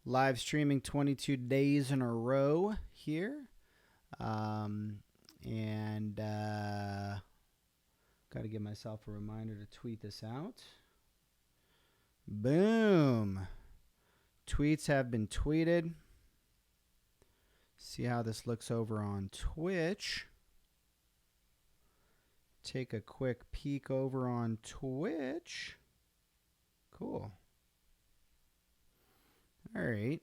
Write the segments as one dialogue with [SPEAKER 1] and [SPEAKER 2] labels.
[SPEAKER 1] Live streaming 22 days in a row here. And got to give myself a reminder to tweet this out. Boom. Tweets have been tweeted. See how this looks over on Twitch. Take a quick peek over on Twitch. Cool. All right.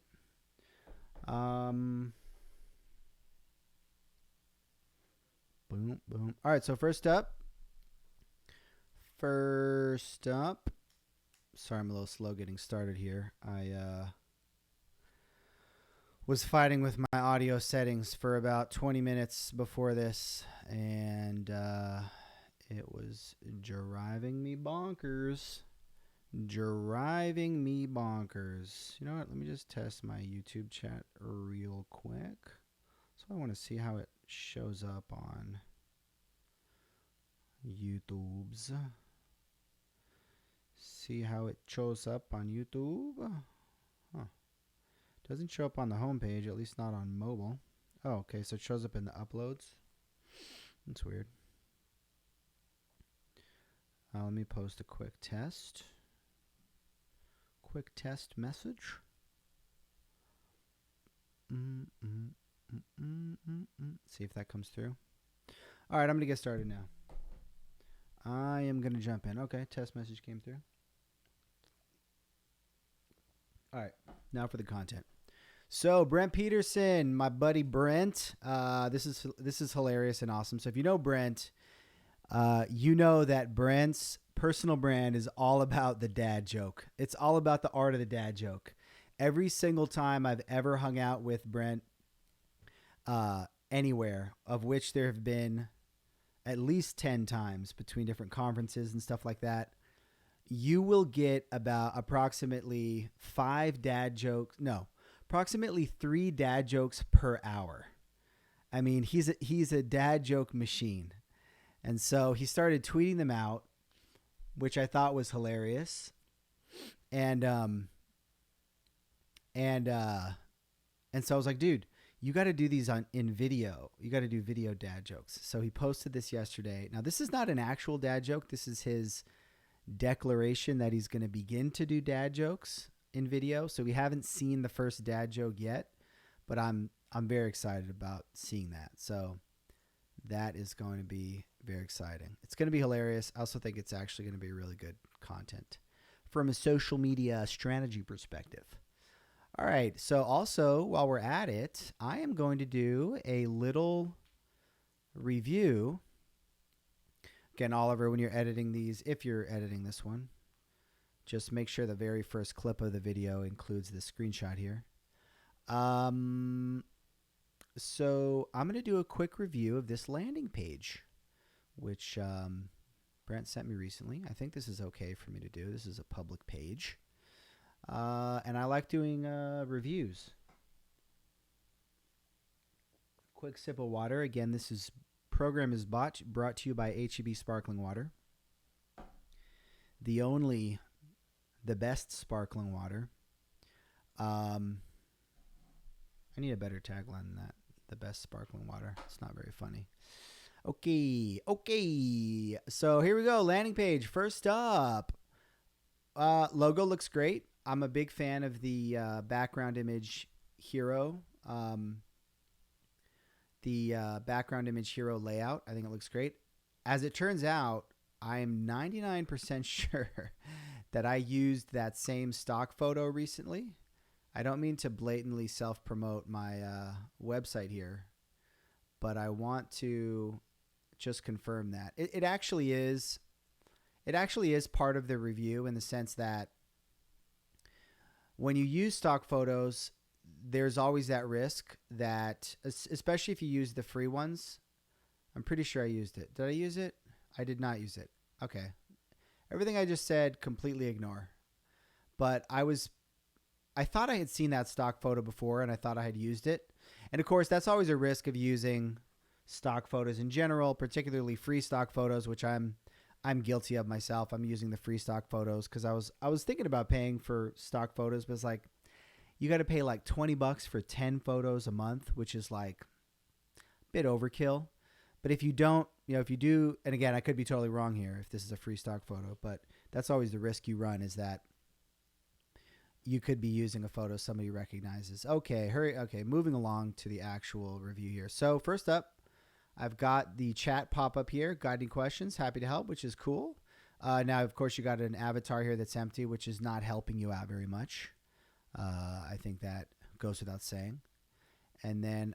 [SPEAKER 1] Boom, boom. All right, so first up. Sorry, I'm a little slow getting started here. I was fighting with my audio settings for about 20 minutes before this, and it was driving me bonkers. You know what? Let me just test my YouTube chat real quick. So I want to see how it shows up on YouTube's. See how it shows up on YouTube? Huh. Doesn't show up on the homepage, at least not on mobile. Oh, okay, so it shows up in the uploads. That's weird. Let me post a quick test. Quick test message. See if that comes through. All right, I'm going to get started now. I am going to jump in. Okay, test message came through. All right, now for the content. So Brent Peterson, my buddy Brent, this is hilarious and awesome. So if you know Brent, you know that Brent's personal brand is all about the dad joke. It's all about the art of the dad joke. Every single time I've ever hung out with Brent anywhere, of which there have been at least 10 times between different conferences and stuff like that, you will get about approximately 3 dad jokes per hour. I mean, he's a dad joke machine. And so he started tweeting them out, which I thought was hilarious. And so I was like, dude, you got to do these in video. You got to do video dad jokes. So he posted this yesterday. Now, this is not an actual dad joke. This is his declaration that he's going to begin to do dad jokes in video. So we haven't seen the first dad joke yet, but I'm very excited about seeing that. So that is going to be very exciting. It's going to be hilarious. I also think it's actually going to be really good content from a social media strategy perspective. All right. So also, while we're at it, I am going to do a little review. Again, Oliver, when you're editing these, if you're editing this one, just make sure the very first clip of the video includes the screenshot here. So I'm going to do a quick review of this landing page, which Brent sent me recently. I think this is okay for me to do. This is a public page. And I like doing reviews. Quick sip of water. Again, this program is brought to you by H-E-B Sparkling Water. The best sparkling water. I need a better tagline than that. The best sparkling water. It's not very funny. Okay. So here we go. Landing page. First up. Logo looks great. I'm a big fan of the background image hero. The background image hero layout. I think it looks great. As it turns out, I am 99% sure that I used that same stock photo recently. I don't mean to blatantly self-promote my website here, but I want to just confirm that. It actually is part of the review in the sense that when you use stock photos, there's always that risk that, especially if you use the free ones, I'm pretty sure I used it. Did I use it? I did not use it. Okay. Everything I just said, completely ignore. But I thought I had seen that stock photo before and I thought I had used it. And of course, that's always a risk of using stock photos in general, particularly free stock photos, which I'm guilty of myself. I'm using the free stock photos because I was thinking about paying for stock photos, but it's like, you got to pay like $20 for 10 photos a month, which is like a bit overkill. But if you don't, if you do, and again, I could be totally wrong here if this is a free stock photo, but that's always the risk you run, is that you could be using a photo somebody recognizes. Okay, moving along to the actual review here. So first up, I've got the chat pop up here. Got any questions? Happy to help, which is cool. Now, of course, you got an avatar here that's empty, which is not helping you out very much. I think that goes without saying. And then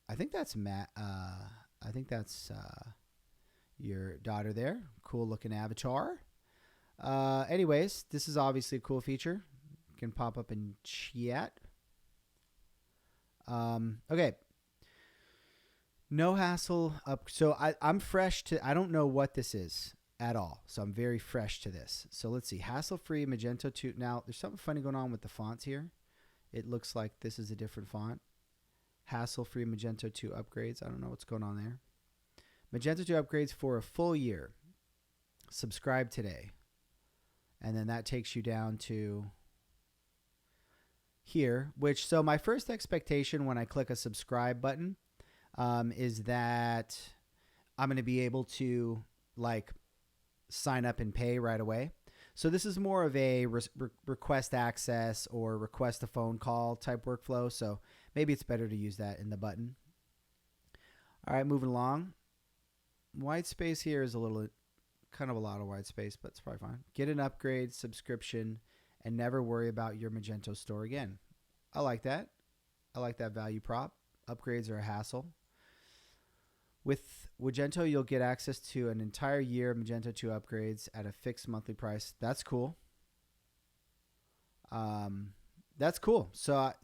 [SPEAKER 1] I think that's Matt. I think that's your daughter there. Cool looking avatar. Anyways, this is obviously a cool feature. You can pop up in chat. Okay. No hassle up. So I'm fresh to, I don't know what this is at all. So I'm very fresh to this. So let's see. Hassle-free Magento 2. Now, there's something funny going on with the fonts here. It looks like this is a different font. Hassle-free Magento 2 upgrades. I don't know what's going on there. Magento 2 upgrades for a full year. Subscribe today. And then that takes you down to here, which, so my first expectation when I click a subscribe button is that I'm going to be able to like sign up and pay right away. So this is more of a request access or request a phone call type workflow. So maybe it's better to use that in the button. All right, moving along. White space here is a little, kind of a lot of white space, but it's probably fine. Get an upgrade subscription and never worry about your Magento store again. I like that. I like that value prop. Upgrades are a hassle. With Magento, you'll get access to an entire year of Magento 2 upgrades at a fixed monthly price. That's cool. That's cool. So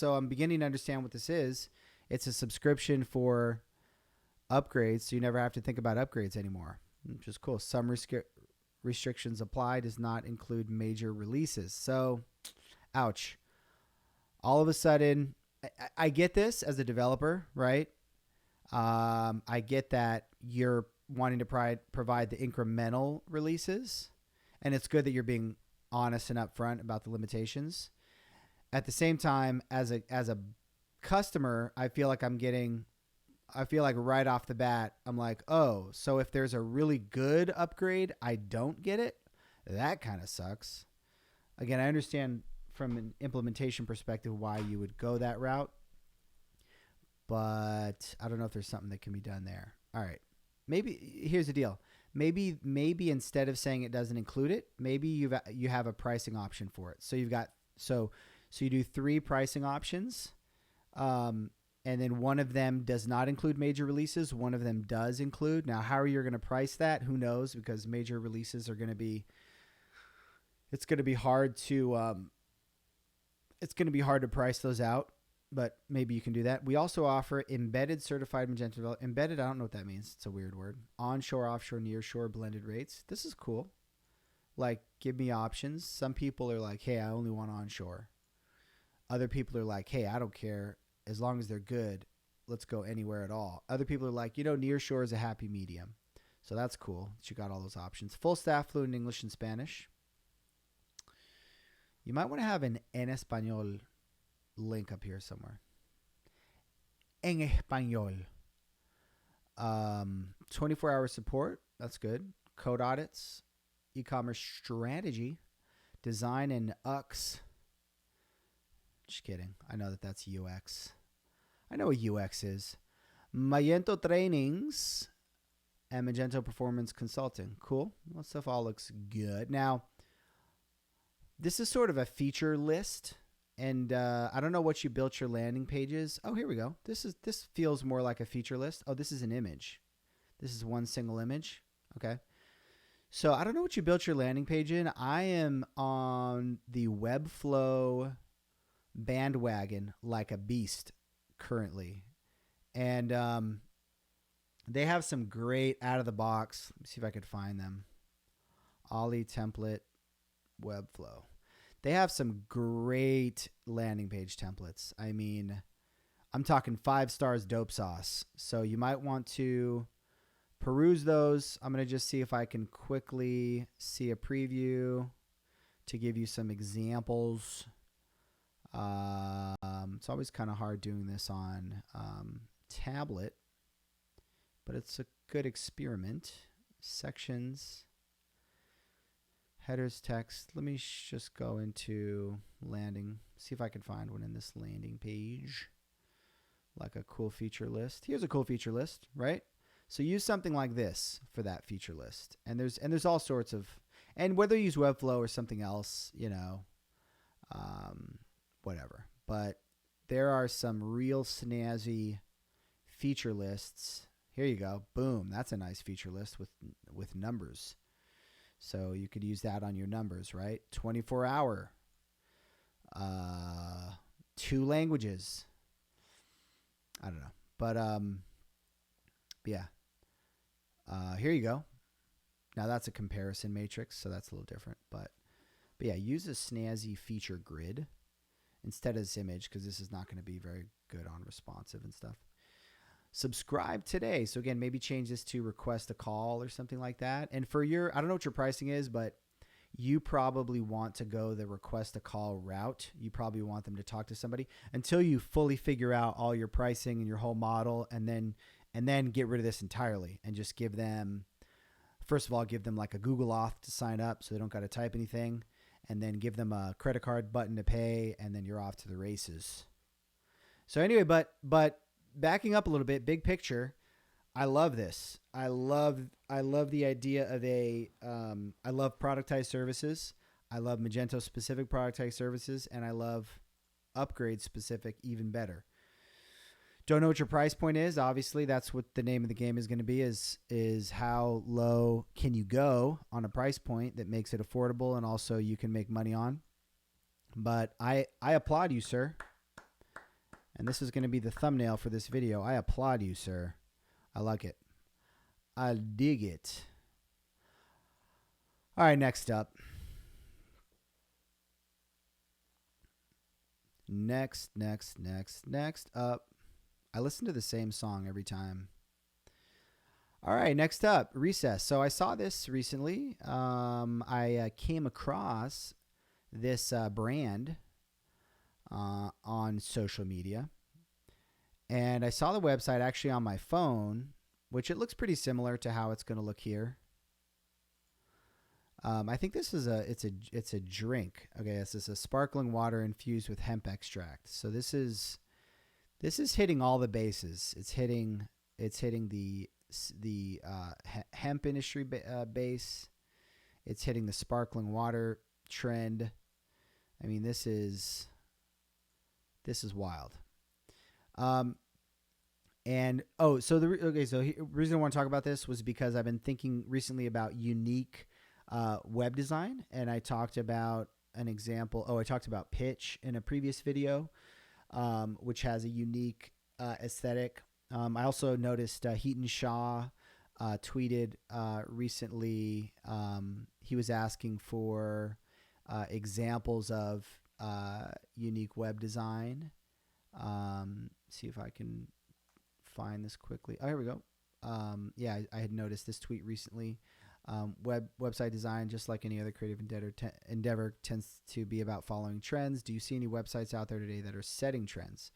[SPEAKER 1] I'm beginning to understand what this is. It's a subscription for upgrades, so you never have to think about upgrades anymore, which is cool. Some restrictions apply. Does not include major releases. So, ouch. All of a sudden, I get this as a developer, right? I get that you're wanting to provide the incremental releases, and it's good that you're being honest and upfront about the limitations. At the same time, as a customer, I feel like right off the bat, I'm like, oh, so if there's a really good upgrade, I don't get it? That kind of sucks. Again, I understand from an implementation perspective why you would go that route, but I don't know if there's something that can be done there. All right. Maybe here's the deal. Maybe instead of saying it doesn't include it, maybe you have a pricing option for it. So you've got so you do 3 pricing options, and then one of them does not include major releases. One of them does include. Now, how are you going to price that? Who knows? Because major releases are going to be. It's going to be hard to. It's going to be hard to price those out. But maybe you can do that. We also offer embedded certified Magento development. Embedded, I don't know what that means. It's a weird word. Onshore, offshore, nearshore blended rates. This is cool. Like, give me options. Some people are like, hey, I only want onshore. Other people are like, hey, I don't care. As long as they're good, let's go anywhere at all. Other people are like, nearshore is a happy medium. So that's cool that you got all those options. Full staff fluent in English and Spanish. You might want to have an en español link up here somewhere. En español. 24-hour support. That's good. Code audits. E-commerce strategy. Design and UX. Just kidding. I know that's UX. I know what UX is. Magento trainings and Magento performance consulting. Cool. That stuff all looks good. Now, this is sort of a feature list. And I don't know what you built your landing pages. Oh, here we go. This feels more like a feature list. Oh, this is an image. This is one single image. Okay. So I don't know what you built your landing page in. I am on the Webflow bandwagon like a beast currently. And they have some great out of the box. Let me see if I could find them. Ollie template Webflow. They have some great landing page templates. I mean, I'm talking 5 stars dope sauce. So you might want to peruse those. I'm going to just see if I can quickly see a preview to give you some examples. It's always kind of hard doing this on tablet, but it's a good experiment. Sections, headers, text. Let me just go into landing, see if I can find one in this landing page, like a cool feature list. Here's a cool feature list, right? So use something like this for that feature list. And there's all sorts of, and whether you use Webflow or something else, you know, whatever. But there are some real snazzy feature lists. Here you go. Boom. That's a nice feature list with numbers. So you could use that on your numbers, right? 24-hour, 2 languages. I don't know. But yeah. Here you go. Now that's a comparison matrix, so that's a little different. But yeah, use a snazzy feature grid instead of this image, because this is not going to be very good on responsive and stuff. Subscribe today. So again, maybe change this to request a call or something like that. And for your, I don't know what your pricing is, but you probably want to go the request a call route. You probably want them to talk to somebody until you fully figure out all your pricing and your whole model, and then get rid of this entirely and just give them, first of all, give them like a Google Auth to sign up so they don't got to type anything, and then give them a credit card button to pay, and then you're off to the races. So anyway, but backing up a little bit, big picture, I love this. I love the idea of I love productized services. I love Magento specific productized services, and I love upgrade specific even better. Don't know what your price point is. Obviously, that's what the name of the game is going to be, is how low can you go on a price point that makes it affordable and also you can make money on. But I applaud you, sir. And this is going to be the thumbnail for this video. I applaud you, sir. I like it. I dig it. All right, next up. Next up. I listen to the same song every time. All right, next up, Recess. So I saw this recently. I came across this brand on social media, and I saw the website actually on my phone, which it looks pretty similar to how it's going to look here. I think this is it's a drink. Okay, this is a sparkling water infused with hemp extract. So this is hitting all the bases. It's hitting the hemp industry base. It's hitting the sparkling water trend. I mean, this is wild. So the reason I want to talk about this was because I've been thinking recently about unique web design, and I talked about an example. I talked about Pitch in a previous video, which has a unique aesthetic. I also noticed Heaton Shaw tweeted recently. He was asking for examples of unique web design. See if I can find this quickly. Oh, here we go. Yeah, I had noticed this tweet recently. Website design, just like any other creative endeavor, tends to be about following trends. Do you see any websites out there today that are setting trends?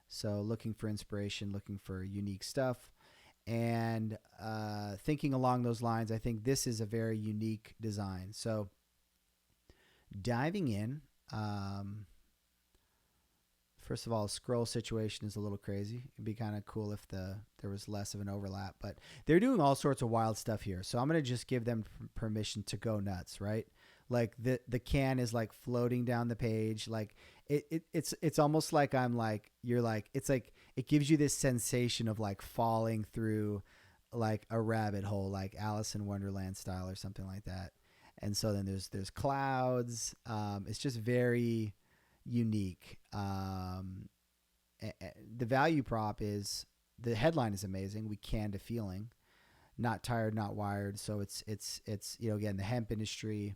[SPEAKER 1] So looking for inspiration, looking for unique stuff, and thinking along those lines, I think this is a very unique design. So diving in, first of all, scroll situation is a little crazy. It'd be kind of cool if there was less of an overlap, but they're doing all sorts of wild stuff here. So I'm going to just give them permission to go nuts, right? Like the can is like floating down the page. Like it's almost like it's like, it gives you this sensation of like falling through like a rabbit hole, like Alice in Wonderland style or something like that. And so then there's clouds. It's just very unique. The value prop is, the headline is amazing. We canned a feeling, not tired, not wired. So it's again, the hemp industry,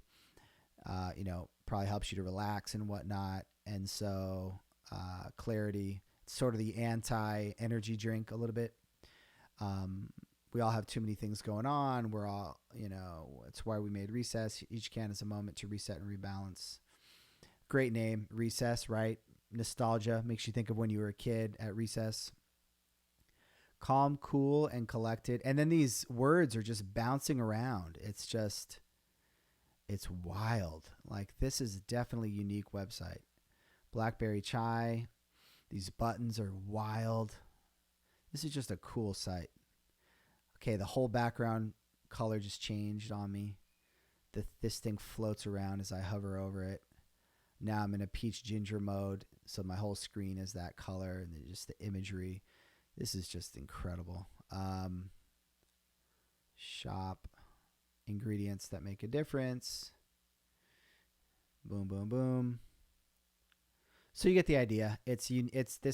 [SPEAKER 1] probably helps you to relax and whatnot. And so clarity, sort of the anti-energy drink a little bit. We all have too many things going on. We're all, it's why we made Recess. Each can is a moment to reset and rebalance. Great name, Recess, right? nostalgia, makes you think of when you were a kid at recess. Calm, cool, and collected. And then these words are just bouncing around. It's wild. Like, this is definitely a unique website. Blackberry chai. These buttons are wild. This is just a cool site. Okay, the whole background color just changed on me. This thing floats around as I hover over it. Now I'm in a peach ginger mode, so my whole screen is that color, and then just the imagery. This is just incredible. Shop, ingredients that make a difference. Boom, boom, boom. So you get the idea. This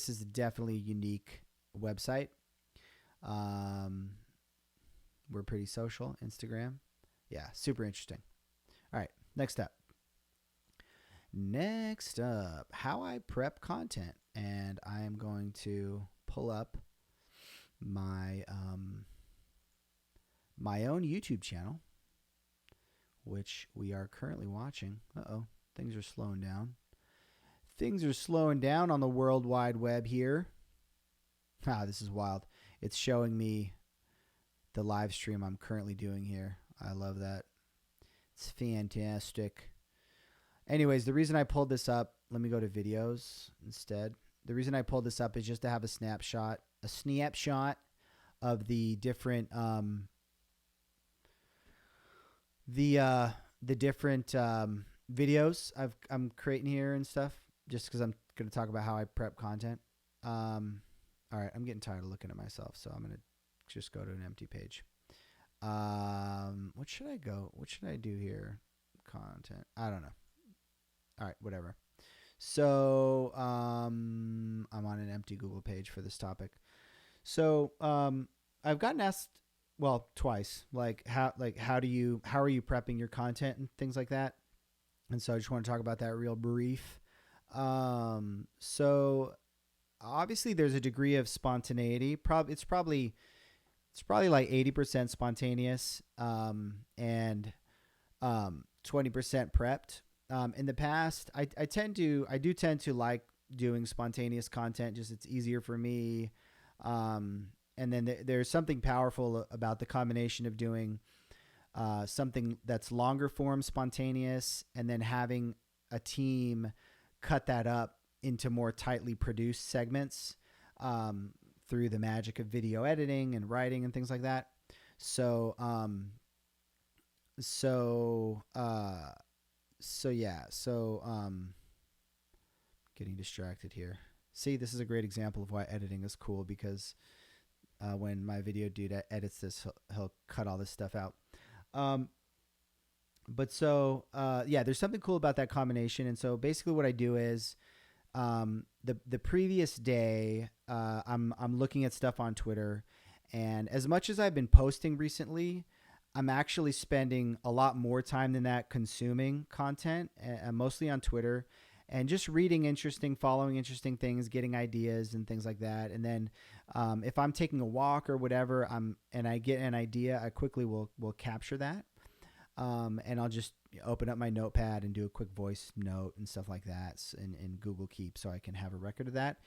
[SPEAKER 1] is definitely a unique website. We're pretty social. Instagram. Yeah, super interesting. All right, next up. How I prep content. And I am going to pull up my my own YouTube channel, which we are currently watching. Uh-oh, things are slowing down. Things are slowing down on the World Wide Web here. This is wild. It's showing me the live stream I'm currently doing here. I love that. It's fantastic. Anyways, the reason I pulled this up, let me go to videos instead. The reason I pulled this up is just to have a snapshot of the different the different videos I'm creating here and stuff, just because I'm going to talk about how I prep content. All right, I'm getting tired of looking at myself, so I'm going to just go to an empty page. What should I go? What should I do here? Content. I don't know. All right, whatever. So I'm on an empty Google page for this topic. So I've gotten asked, well, twice, how are you prepping your content and things like that. And so I just want to talk about that real brief. So obviously there's a degree of spontaneity. It's probably like 80% spontaneous, and 20% prepped. In the past, I do tend to like doing spontaneous content. Just, it's easier for me. And then there's something powerful about the combination of doing something that's longer form spontaneous, and then having a team cut that up into more tightly produced segments through the magic of video editing and writing and things like that. So getting distracted here. See, this is a great example of why editing is cool, because when my video dude edits this, he'll cut all this stuff out. There's something cool about that combination. And so basically what I do is the previous day, I'm looking at stuff on Twitter, and as much as I've been posting recently, I'm actually spending a lot more time than that consuming content, mostly on Twitter, and just reading following interesting things, getting ideas and things like that. And then if I'm taking a walk or whatever, and I get an idea, I quickly will capture that. And I'll just open up my notepad and do a quick voice note and stuff like that in Google Keep, so I can have a record of that.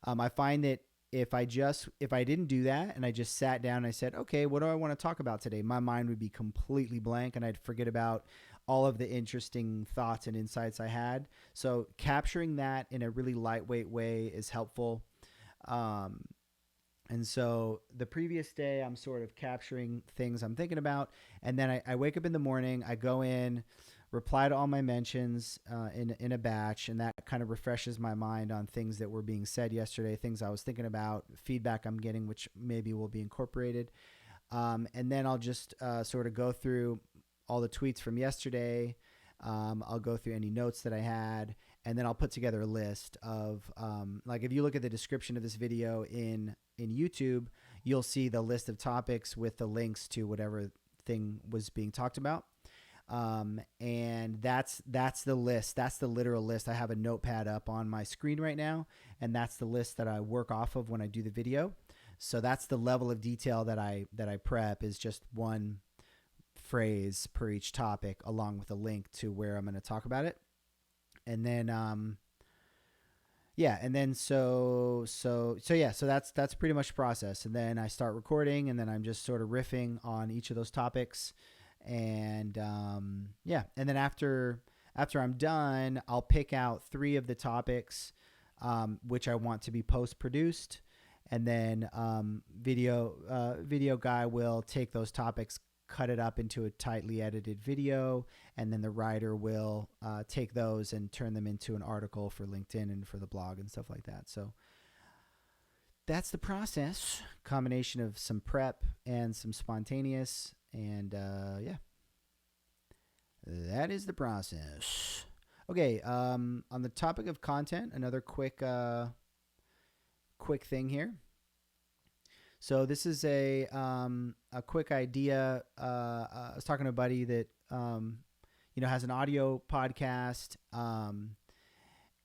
[SPEAKER 1] I find that if I didn't do that and I just sat down and I said, okay, what do I want to talk about today? My mind would be completely blank, and I'd forget about all of the interesting thoughts and insights I had. So capturing that in a really lightweight way is helpful. And so the previous day, I'm sort of capturing things I'm thinking about. And then I wake up in the morning, I go in, reply to all my mentions in a batch. And that kind of refreshes my mind on things that were being said yesterday, things I was thinking about, feedback I'm getting, which maybe will be incorporated. And then I'll just sort of go through all the tweets from yesterday. I'll go through any notes that I had. And then I'll put together a list of, if you look at the description of this video in YouTube, you'll see the list of topics with the links to whatever thing was being talked about. And that's the list. That's the literal list. I have a notepad up on my screen right now, and that's the list that I work off of when I do the video. So that's the level of detail that I prep, is just one phrase per each topic, along with a link to where I'm going to talk about it. And then, yeah, and then so that's pretty much the process. And then I start recording, and then I'm just sort of riffing on each of those topics, and yeah, and then after I'm done, I'll pick out 3 of the topics which I want to be post produced, and then video guy will take those topics, cut it up into a tightly edited video, and then the writer will take those and turn them into an article for LinkedIn and for the blog and stuff like that. So that's the process, combination of some prep and some spontaneous, and yeah, that is the process. Okay, on the topic of content, another quick thing here. So this is a quick idea. I was talking to a buddy that has an audio podcast,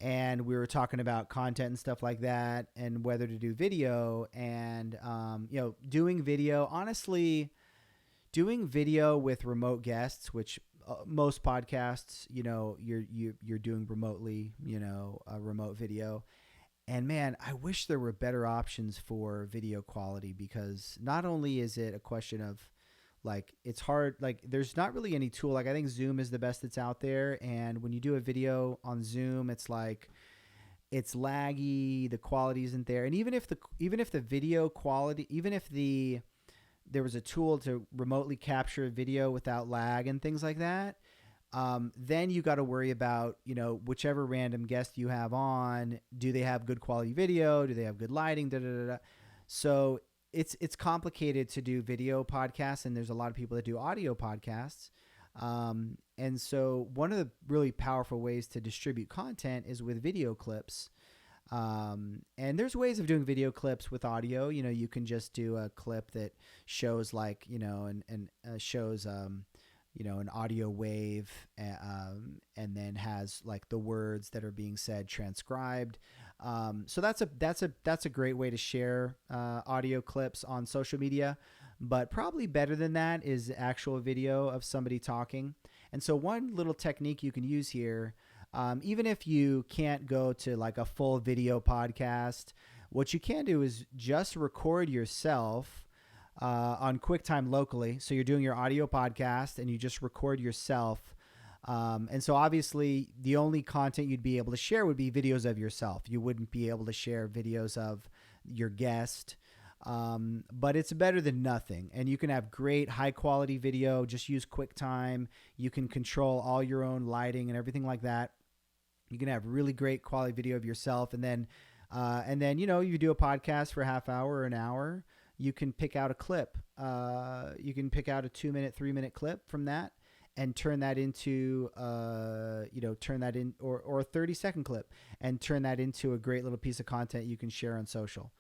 [SPEAKER 1] and we were talking about content and stuff like that, and whether to do video. And doing video, honestly, doing video with remote guests, which most podcasts, you're doing remotely, a remote video. And man, I wish there were better options for video quality, because not only is it a question of like, it's hard, like there's not really any tool. Like I think Zoom is the best that's out there. And when you do a video on Zoom, it's like, it's laggy, the quality isn't there. And even if the video quality, even if there was a tool to remotely capture a video without lag and things like that, then you got to worry about, whichever random guest you have on, do they have good quality video? Do they have good lighting? Da, da, da, da. So it's complicated to do video podcasts, and there's a lot of people that do audio podcasts. And so one of the really powerful ways to distribute content is with video clips. And there's ways of doing video clips with audio. You can just do a clip that shows like, shows, an audio wave, and then has like the words that are being said transcribed. So that's a great way to share audio clips on social media. But probably better than that is actual video of somebody talking. And so one little technique you can use here, even if you can't go to like a full video podcast, what you can do is just record yourself on QuickTime locally. So you're doing your audio podcast and you just record yourself. And so obviously the only content you'd be able to share would be videos of yourself. You wouldn't be able to share videos of your guest. But it's better than nothing. And you can have great high quality video. Just use QuickTime. You can control all your own lighting and everything like that. You can have really great quality video of yourself. And then, you do a podcast for a half hour or an hour. You can pick out a clip. You can pick out a 2-minute, 3-minute clip from that and turn that into, or a 30-second clip and turn that into a great little piece of content you can share on social.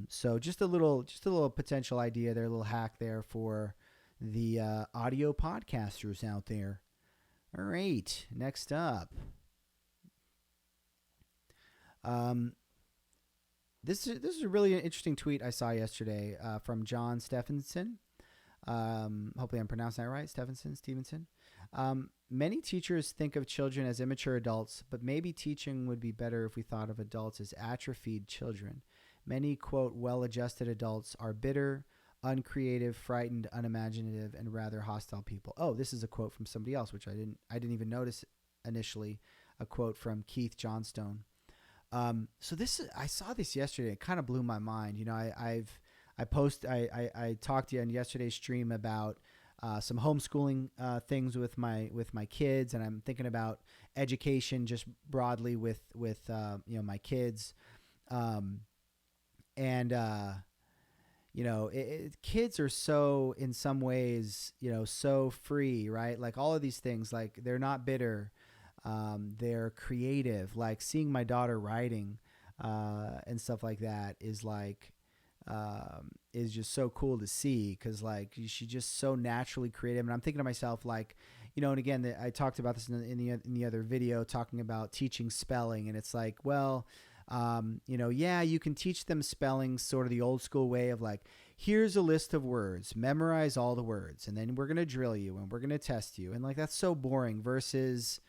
[SPEAKER 1] So just a little potential idea there, a little hack there for the audio podcasters out there. All right, next up. This is a really interesting tweet I saw yesterday from John Stephenson. Hopefully I'm pronouncing that right. Stevenson. Many teachers think of children as immature adults, but maybe teaching would be better if we thought of adults as atrophied children. Many, quote, well-adjusted adults are bitter, uncreative, frightened, unimaginative, and rather hostile people. Oh, this is a quote from somebody else, which I didn't even notice initially. A quote from Keith Johnstone. So I saw this yesterday. It kind of blew my mind. I talked to you on yesterday's stream about some homeschooling things with my kids, and I'm thinking about education just broadly with my kids. Kids are so, in some ways, so free, right? Like all of these things, like they're not bitter. They're creative. Like seeing my daughter writing and stuff like that is like is just so cool to see, because like she's just so naturally creative. And I'm thinking to myself, like, and again, I talked about this in the other video, talking about teaching spelling, and it's like, well, you can teach them spelling sort of the old school way of like, here's a list of words, memorize all the words, and then we're gonna drill you and we're gonna test you, and like that's so boring. Versus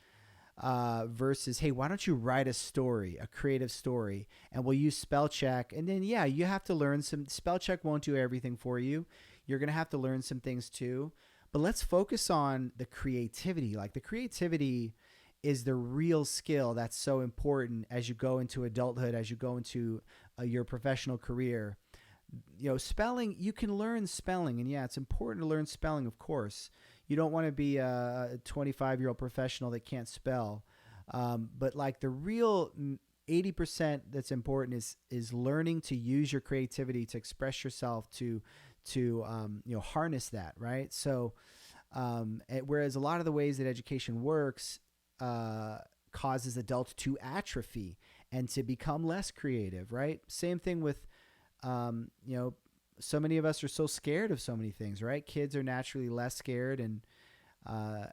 [SPEAKER 1] versus, hey, why don't you write a story, a creative story, and we'll use spell check. And then, yeah, you have to learn some. Spell check won't do everything for you. You're going to have to learn some things too. But let's focus on the creativity. Like the creativity is the real skill that's so important as you go into adulthood, as you go into your professional career. You know, spelling, you can learn spelling. And yeah, it's important to learn spelling, of course. You don't want to be a 25-year-old professional that can't spell. But like the real 80% that's important is learning to use your creativity to express yourself, to harness that, right? So whereas a lot of the ways that education works causes adults to atrophy and to become less creative, right? Same thing with so many of us are so scared of so many things, right? Kids are naturally less scared, and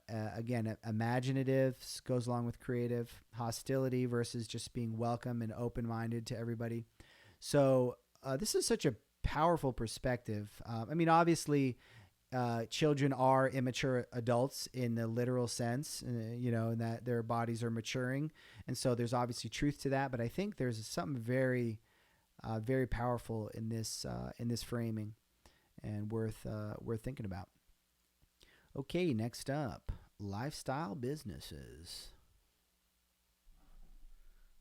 [SPEAKER 1] again, imaginative goes along with creative. Hostility versus just being welcome and open-minded to everybody. So this is such a powerful perspective. I mean, obviously, children are immature adults in the literal sense, and that their bodies are maturing, and so there's obviously truth to that. But I think there's something very very powerful in this framing, and worth thinking about. Okay, next up, lifestyle businesses.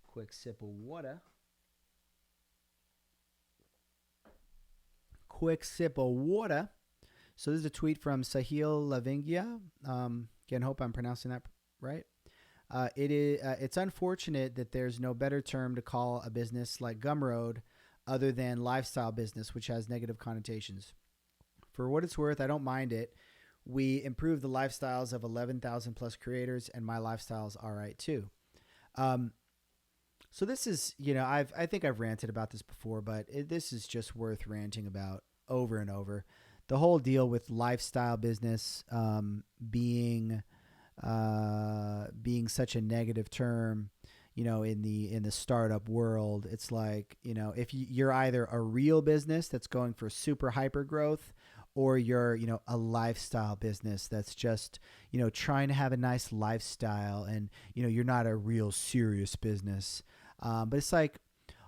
[SPEAKER 1] Quick sip of water. So this is a tweet from Sahil Lavingia. Again, hope I'm pronouncing that right. It's unfortunate that there's no better term to call a business like Gumroad other than lifestyle business, which has negative connotations. For what it's worth, I don't mind it. We improve the lifestyles of 11,000 plus creators, and my lifestyle's all right too. So this is, I think I've ranted about this before, but this is just worth ranting about over and over. The whole deal with lifestyle business being such a negative term, in the startup world. It's like, if you're either a real business that's going for super hyper growth, or you're, a lifestyle business that's just, trying to have a nice lifestyle, and, you're not a real serious business. But it's like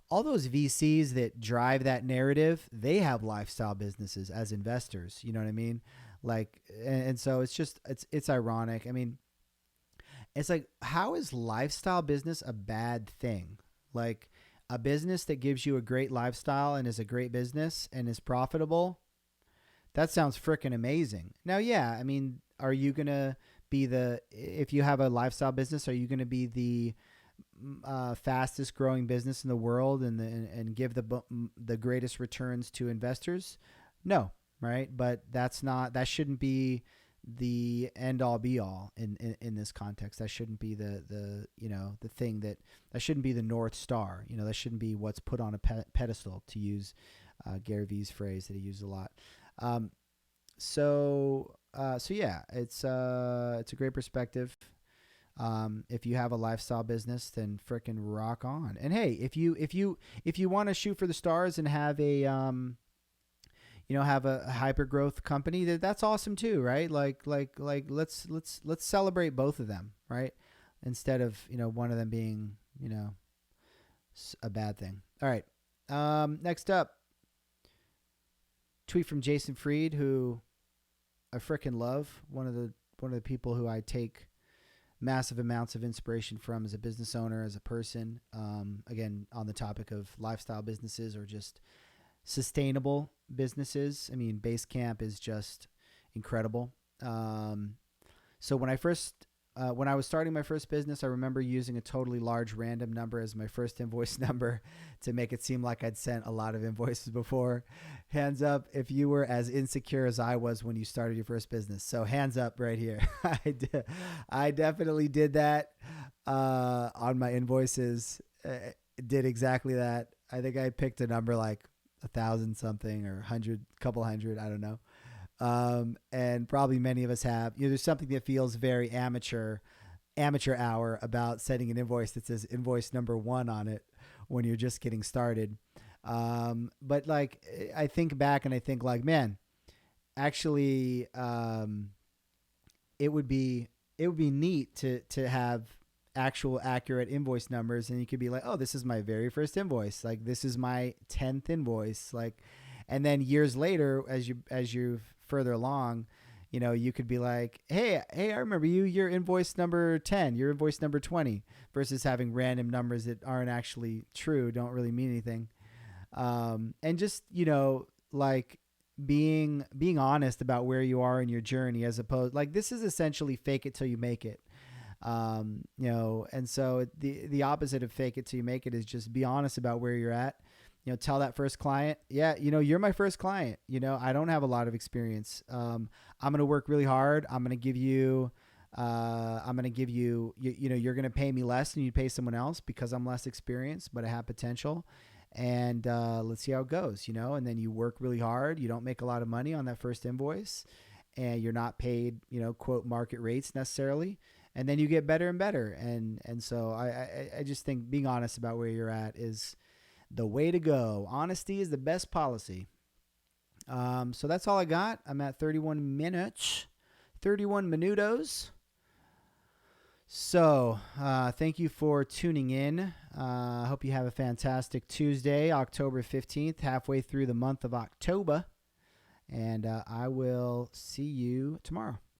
[SPEAKER 1] all those VCs that drive that narrative, they have lifestyle businesses as investors. You know what I mean? Like, and so it's ironic. I mean, it's like, how is lifestyle business a bad thing? Like, a business that gives you a great lifestyle and is a great business and is profitable, that sounds freaking amazing. Now, yeah, I mean, are you going to be if you have a lifestyle business, are you going to be the fastest growing business in the world and give the greatest returns to investors? No, right? But that shouldn't be the end all be all in this context. That shouldn't be the thing that shouldn't be the North Star. That shouldn't be what's put on a pedestal, to use Gary Vee's phrase that he used a lot. So yeah, it's a great perspective. If you have a lifestyle business, then frickin' rock on. And hey, if you want to shoot for the stars and have a have a hyper growth company, that's awesome too, right? Like let's celebrate both of them, right? Instead of, one of them being, a bad thing. All right. Next up, tweet from Jason Fried, who I frickin' love. One of the people who I take massive amounts of inspiration from as a business owner, as a person. Again, on the topic of lifestyle businesses or just sustainable businesses. I mean, Basecamp is just incredible. So when I was starting my first business, I remember using a totally large random number as my first invoice number to make it seem like I'd sent a lot of invoices before. Hands up if you were as insecure as I was when you started your first business. So hands up right here. I definitely did that on my invoices. Did exactly that. I think I picked a number like 1,000 something or couple hundred, I don't know. And probably many of us have, there's something that feels very amateur hour about sending an invoice that says invoice number 1 on it when you're just getting started. But like, I think back and I think like, man, actually, it would be neat to have actual accurate invoice numbers, and you could be like, oh, this is my very first invoice. Like, this is my 10th invoice. Like, and then years later, as you further along, you know, you could be like, hey, I remember you. You're invoice number 10. You're invoice number 20. Versus having random numbers that aren't actually true, don't really mean anything. And just, you know, like being honest about where you are in your journey, as opposed, like, this is essentially fake it till you make it. You know, and so the opposite of fake it till you make it is just be honest about where you're at. You know, tell that first client, yeah, you know, you're my first client. You know, I don't have a lot of experience. I'm going to work really hard. I'm going to give you, you know, you're going to pay me less than you'd pay someone else because I'm less experienced, but I have potential. And let's see how it goes, you know, and then you work really hard. You don't make a lot of money on that first invoice, and you're not paid, you know, quote, market rates necessarily. And then you get better and better. And so I just think being honest about where you're at is the way to go. Honesty is the best policy. So that's all I got. I'm at 31 minutes, 31 minutos. So thank you for tuning in. I hope you have a fantastic Tuesday, October 15th, halfway through the month of October. And I will see you tomorrow.